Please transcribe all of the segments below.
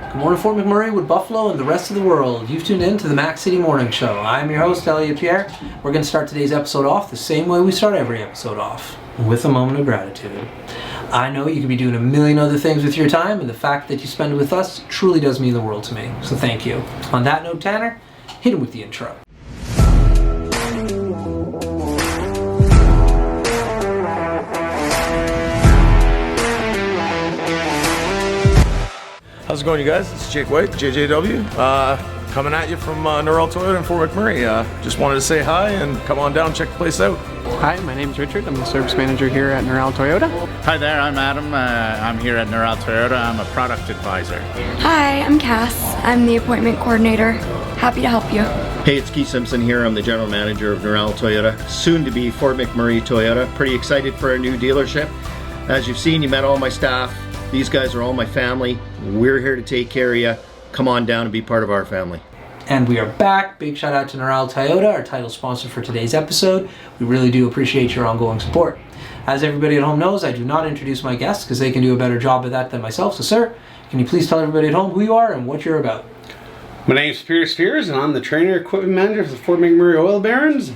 Good morning, Fort McMurray, with Buffalo and the rest of the world. You've tuned in to the Mac City Morning Show. I'm your host, Elliot Pierre. We're going to start today's episode off the same way we start every episode off, with a moment of gratitude. I know you could be doing a million other things with your time, and the fact that you spend it with us truly does mean the world to me. So thank you. On that note, Tanner, hit him with the intro. How's it going, you guys? It's Jake White, JJW, coming at you from Norrell Toyota in Fort McMurray. Just wanted to say hi and come on down, check the place out. Hi, my name's Richard. I'm the service manager here at Norrell Toyota. Hi there, I'm Adam. I'm here at Norrell Toyota. I'm a product advisor. Hi, I'm Cass. I'm the appointment coordinator. Happy to help you. Hey, it's Keith Simpson here. I'm the general manager of Norrell Toyota, soon to be Fort McMurray Toyota. Pretty excited for our new dealership. As you've seen, you met all my staff. These guys are all my family. We're here to take care of you. Come on down and be part of our family. And we are back. Big shout out to Norrell Toyota, our title sponsor for today's episode. We really do appreciate your ongoing support. As everybody at home knows, I do not introduce my guests because they can do a better job of that than myself. So sir, can you please tell everybody at home who you are and what you're about? My name's Peter Spears, and I'm the trainer equipment manager for the Fort McMurray Oil Barons.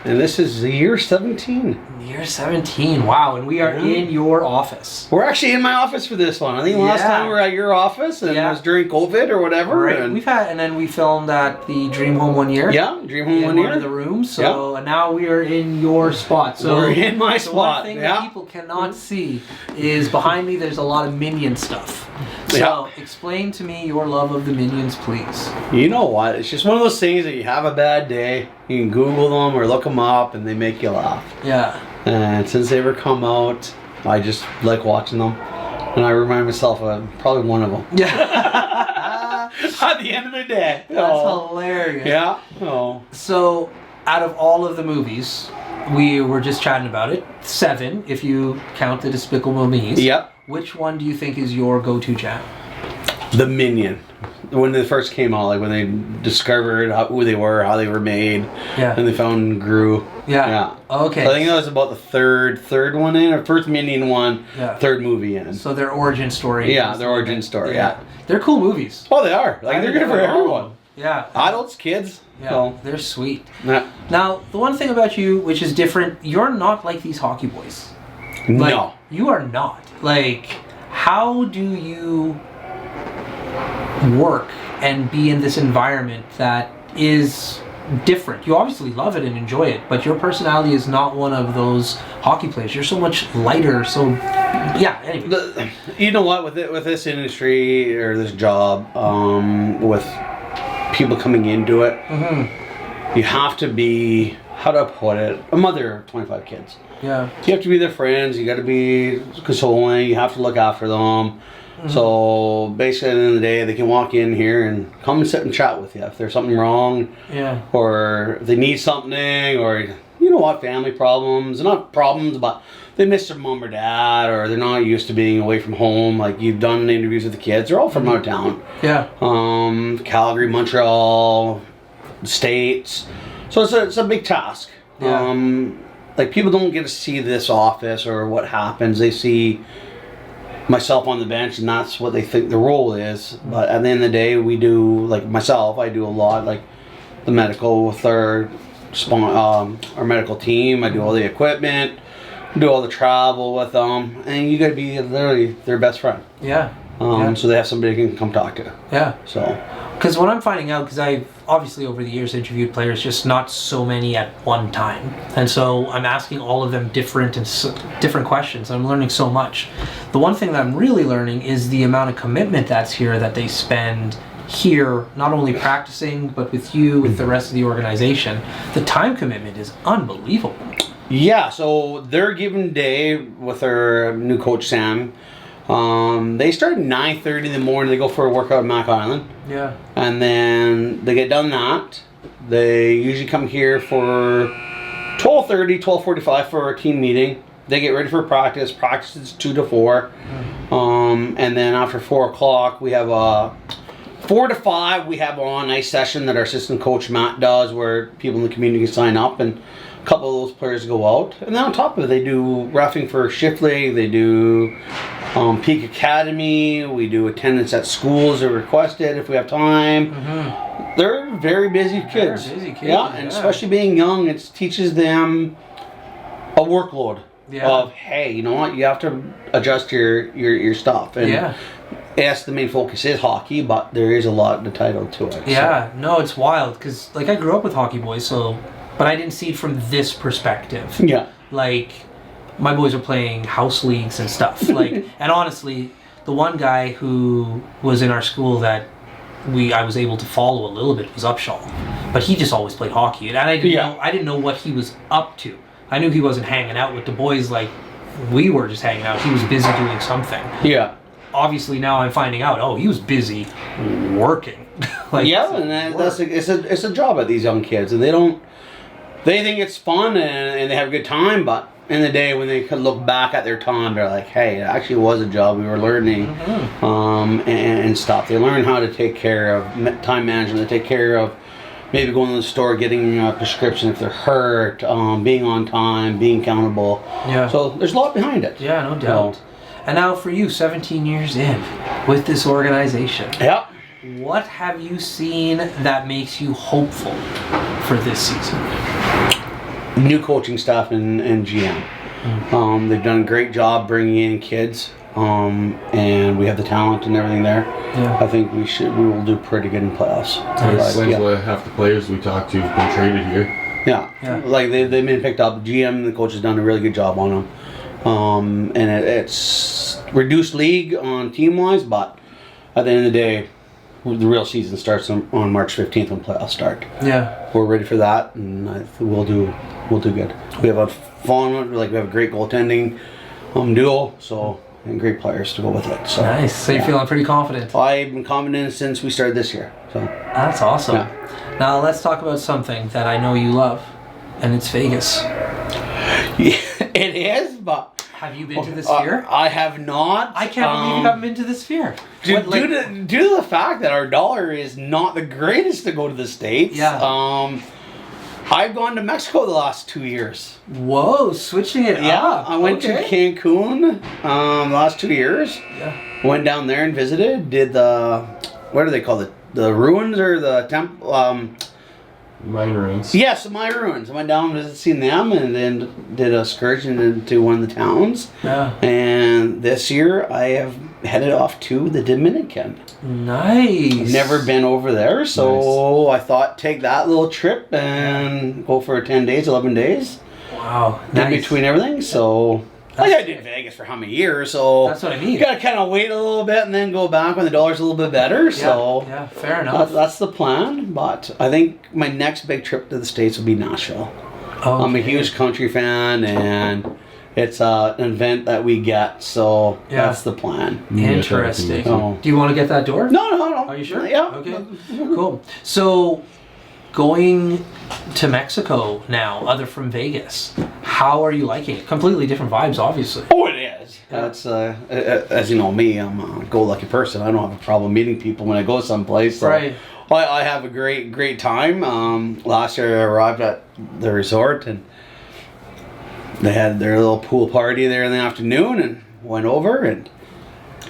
And this is the year 17. Year 17, wow, and we are in your office. We're actually in my office for this one. I think last time we were at your office, and it was during COVID or whatever. Right, and and then we filmed at the Dream Home one year. Yeah, Dream Home one year. In one of the rooms, so and now we are in your spot. So we're in my spot. One thing that people cannot see is behind me there's a lot of Minion stuff. So explain to me your love of the Minions, please. You know what? It's just one of those things that you have a bad day, you can Google them or look them up, and they make you laugh. Yeah. And since they ever come out, I just like watching them. And I remind myself of probably one of them. Yeah. At the end of the day. That's hilarious. Yeah. Oh. So, out of all of the movies, we were just chatting about it, 7, if you count the Despicable Me's. Yep. Which one do you think is your go-to jam? The Minion. When they first came out, like when they discovered who they were, how they were made, and they found Gru. Yeah. Okay. So I think that was about the third one in, or first Minion one, third movie in. So their origin story. Yeah, their origin story. Yeah. They're cool movies. Oh, they are. Like they're good for everyone. Yeah. Adults, kids. Yeah. So. They're sweet. Yeah. Now, the one thing about you, which is different, you're not like these hockey boys. No. You are not. Like, how do you work and be in this environment that is different? You obviously love it and enjoy it, but your personality is not one of those hockey players. You're so much lighter. So anyway. You know what, with this industry or this job, with people coming into it, you have to be, how do I put it, a mother of 25 kids. Yeah. You have to be their friends, you got to be consoling, you have to look after them. So basically at the end of the day, they can walk in here and come and sit and chat with you if there's something wrong, or if they need something, or you know what, family problems, not problems, but they miss their mom or dad, or they're not used to being away from home. Like you've done interviews with the kids, they're all from out of town. Yeah. Calgary, Montreal, States. So it's a big task. Yeah. Like people don't get to see this office or what happens. They see myself on the bench, and that's what they think the role is. But at the end of the day, we do, like myself, I do a lot, like the medical with our medical team. I do all the equipment, do all the travel with them, and you got to be literally their best friend. Yeah. So they have somebody they can come talk to. Yeah. So. Because what I'm finding out, because I've obviously over the years interviewed players, just not so many at one time, and so I'm asking all of them different questions. I'm learning so much. The one thing that I'm really learning is the amount of commitment that's here, that they spend here, not only practicing, but with you, with the rest of the organization. The time commitment is unbelievable. Yeah, so their given day with our new coach, Sam, they start at 9:30 in the morning. They go for a workout at Mac Island. Yeah. And then they get done that. They usually come here for 12:30, 12:45 for our team meeting. They get ready for practice. Practice is 2 to 4. And then after 4 o'clock, we have a 4 to 5. We have a nice session that our assistant coach Matt does, where people in the community can sign up, and a couple of those players go out. And then on top of it, they do roughing for shift league. They do Peak Academy. We do attendance at schools are requested if we have time. They're very busy kids. Yeah, and especially being young, it teaches them a workload of, hey, you know what, you have to adjust your stuff. And yes, the main focus is hockey, but there is a lot entitled to it. Yeah, no, it's wild because like I grew up with hockey boys, but I didn't see it from this perspective. Yeah, like my boys are playing house leagues and stuff. Like, and honestly, the one guy who was in our school that I was able to follow a little bit was Upshaw, but he just always played hockey, and I didn't know what he was up to. I knew he wasn't hanging out with the boys like we were just hanging out. He was busy doing something. Yeah. Obviously now I'm finding out. Oh, he was busy working. Like, and it's a job at these young kids, and they think it's fun and they have a good time, but in the day when they could look back at their time, they're like, hey, it actually was a job. We were learning and stuff. They learn how to take care of time management. They take care of maybe going to the store, getting a prescription if they're hurt, being on time, being accountable. Yeah. So there's a lot behind it. Yeah, no doubt. And now for you, 17 years in with this organization. Yeah. What have you seen that makes you hopeful for this season? New coaching staff and GM. They've done a great job bringing in kids, and we have the talent and everything there. Yeah. I think we will do pretty good in playoffs. Half the players we talked to have been traded here. Yeah. Like they've been picked up. The GM and the coach has done a really good job on them. And it's reduced league on team-wise, but at the end of the day, the real season starts on March 15th when playoffs start. Yeah. We're ready for that, and we'll do good. We have a we have a great goaltending duo, and great players to go with it. So, nice. So you're feeling pretty confident? I've been confident since we started this year. So that's awesome. Yeah. Now let's talk about something that I know you love, and it's Vegas. Yeah, it is, but have you been to the Sphere? I have not. I can't believe you haven't been to the Sphere. Due to the fact that our dollar is not the greatest to go to the States. Yeah. I've gone to Mexico the last 2 years. Whoa, switching it up. Yeah, I went to Cancun the last 2 years. Yeah. Went down there and visited. Did what do they call it? The ruins or the temple? Mayan ruins. Yes, the Mayan ruins. I went down and seen them, and then did an excursion into one of the towns. Yeah. And this year I have headed off to the Dominican. Nice. Never been over there, so I thought take that little trip and go for 10 days, 11 days. Wow. In between everything, so. I did Vegas for how many years, so that's what I mean. You gotta kind of wait a little bit and then go back when the dollar's a little bit better. So yeah, fair enough. That's the plan. But I think my next big trip to the States will be Nashville. Okay. I'm a huge country fan, and it's an event that we get, so that's the plan. Interesting. Do you want to get that door? No. Are you sure? Yeah. Okay. Cool. So, going to Mexico now, other from Vegas, how are you liking it? Completely different vibes, obviously. Oh, it is. That's as you know me, I'm a go-lucky person. I don't have a problem meeting people when I go someplace. So right. I have a great time. Last year I arrived at the resort and they had their little pool party there in the afternoon, and went over, and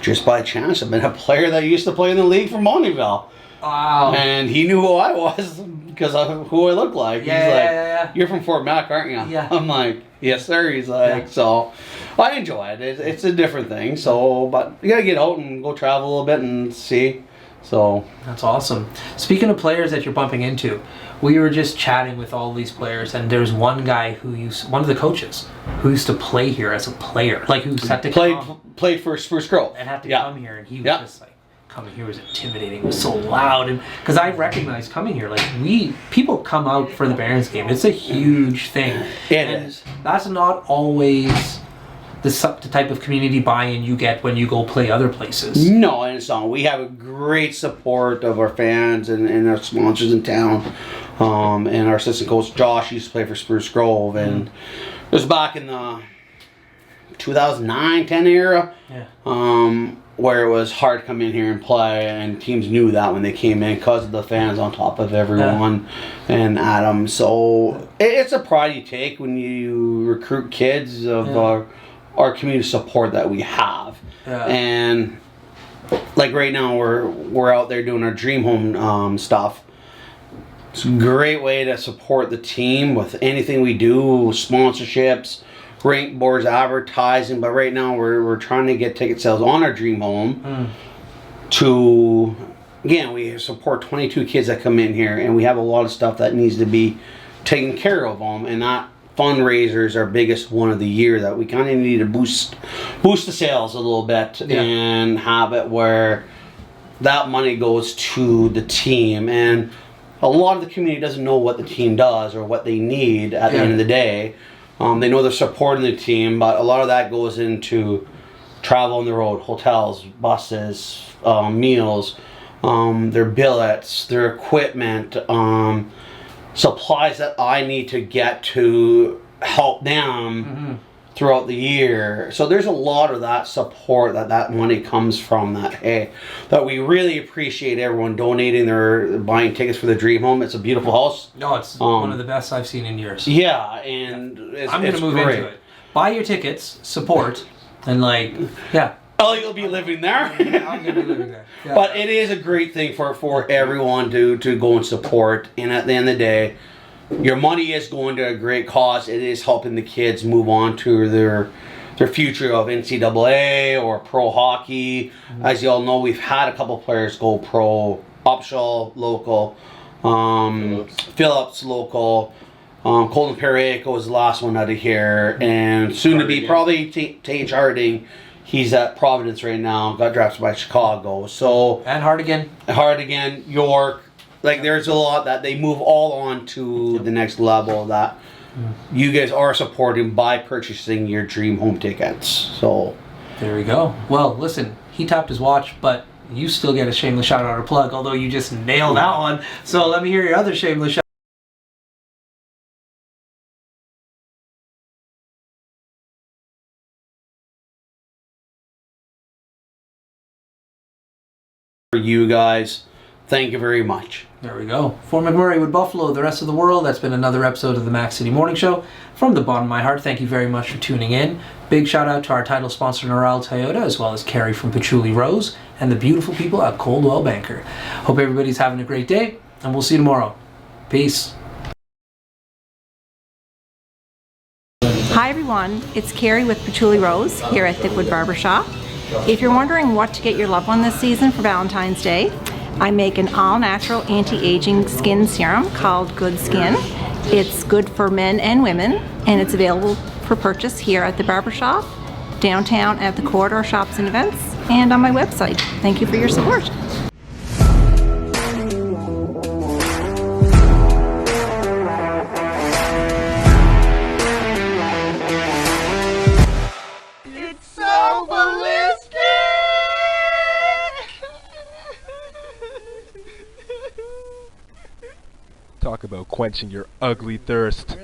just by chance I've been a player that used to play in the league from Montyville. Wow. And he knew who I was because of who I look like. He's like, you're from Fort Mac, aren't you? Yeah. I'm like, yes, sir. He's like, so I enjoy it. It's a different thing. So, but you gotta get out and go travel a little bit and see. So that's awesome. Speaking of players that you're bumping into, we were just chatting with all these players, and there's one guy one of the coaches who used to play here as a player, like who had to played for Spruce Grove and had to come here, and he was just like, coming here was intimidating. It was so loud, and because I recognize coming here, like people come out for the Barons game. It's a huge thing. It is. That's not always the type of community buy-in you get when you go play other places. No, and it's not. We have a great support of our fans and our sponsors in town. And our assistant coach Josh used to play for Spruce Grove, and it was back in the 2009-10 era. Yeah. Where it was hard to come in here and play, and teams knew that when they came in because of the fans on top of everyone and Adam. So it's a pride you take when you recruit kids of our community support that we have. Yeah. And like right now we're out there doing our dream home stuff. It's a great way to support the team with anything we do, sponsorships, rank boards, advertising. But right now we're trying to get ticket sales on our dream home to, again, we support 22 kids that come in here, and we have a lot of stuff that needs to be taken care of them, and that fundraiser is our biggest one of the year that we kind of need to boost the sales a little bit and have it where that money goes to the team. And a lot of the community doesn't know what the team does or what they need at the end of the day. They know they're supporting the team, but a lot of that goes into travel on the road, hotels, buses, meals, their billets, their equipment, supplies that I need to get to help them throughout the year. So there's a lot of that support that money comes from, that we really appreciate everyone donating buying tickets for the dream home. It's a beautiful house. No, it's one of the best I've seen in years. Yeah, and I'm going to move into it. Buy your tickets, support, and Oh, you'll be living there? I'm going to be living there. Yeah. But it is a great thing for everyone to go and support. And at the end of the day, your money is going to a great cause. It is helping the kids move on to their future of NCAA or pro hockey. As you all know, we've had a couple players go pro. Upshaw, local. Phillips, local. Colton Perico is the last one out of here. And soon to be probably Tage Harding. He's at Providence right now. Got drafted by Chicago. So and Hardigan, York. Like there's a lot that they move all on to the next level that you guys are supporting by purchasing your dream home tickets. So there we go. Well, listen, he tapped his watch, but you still get a shameless shout out or plug, although you just nailed that one. So let me hear your other shameless shout. For you guys, thank you very much. There we go. Fort McMurray with Buffalo, the rest of the world. That's been another episode of the Mac City Morning Show. From the bottom of my heart, thank you very much for tuning in. Big shout out to our title sponsor, Noral Toyota, as well as Carrie from Patchouli Rose, and the beautiful people at Coldwell Banker. Hope everybody's having a great day, and we'll see you tomorrow. Peace. Hi everyone, it's Carrie with Patchouli Rose here at Thickwood Barbershop. If you're wondering what to get your loved one this season for Valentine's Day, I make an all-natural anti-aging skin serum called Good Skin. It's good for men and women, and it's available for purchase here at the barbershop, downtown at the Corridor Shops and Events, and on my website. Thank you for your support. Talk about quenching your ugly thirst.